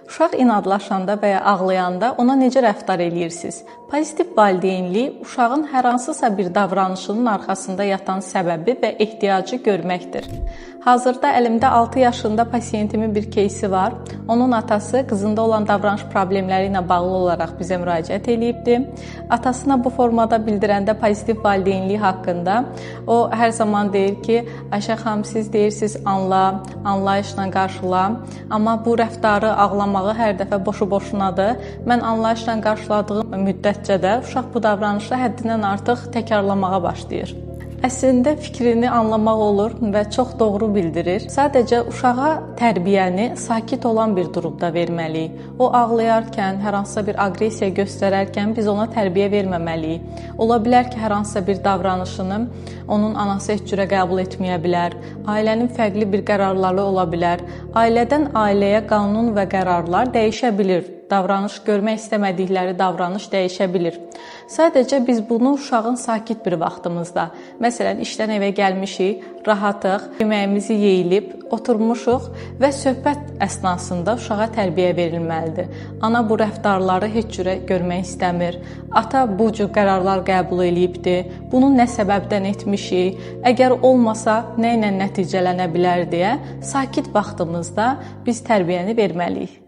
Uşaq inadlaşanda və ya ağlayanda ona necə rəftar edirsiniz? Pozitiv valideynlik uşağın hər hansısa bir davranışının arxasında yatan səbəbi və ehtiyacı görməkdir. Hazırda əlimdə 6 yaşında pasiyentimin bir кейsi var. Onun atası qızında olan davranış problemləri ilə bağlı olaraq bizə müraciət edibdi. Atasına bu formada bildirəndə pozitiv valideynlik haqqında o hər zaman deyir ki, Ayşə xanım, siz deyirsiniz anla, anlayışla qarşıla, amma bu rəftarı, ağlamağı hər dəfə boşu-boşunadır. Mən anlayışla qarşıladığım müddətcə də uşaq bu davranışı həddindən artıq təkrarlamağa başlayır. Əslində fikrini anlamaq olur və çox doğru bildirir. Sadəcə uşağa tərbiyəni sakit olan bir durumda verməliyik. O ağlayarkən, hər hansısa bir aqressiya göstərərkən biz ona tərbiyə verməməliyik. Ola bilər ki, hər hansısa bir davranışını onun anası heç cürə qəbul etməyə bilər. Ailənin fərqli bir qərarları ola bilər. Ailədən ailəyə qanun və qərarlar dəyişə bilir. Davranış görmək istəmədikləri davranış dəyişə bilir. Sadəcə biz bunu uşağın sakit bir vaxtımızda, məsələn, işdən evə gəlmişik, rahatıq, yeməyimizi yeyilib, oturmuşuq və söhbət əsnasında uşağa tərbiyə verilməlidir. Ana bu rəftarları heç cürə görmək istəmir. Ata bu cür qərarlar qəbul edibdi. Bunu nə səbəbdən etmişik? Əgər olmasa nə ilə nəticələnə bilər deyə sakit vaxtımızda biz tərbiyəni verməliyik.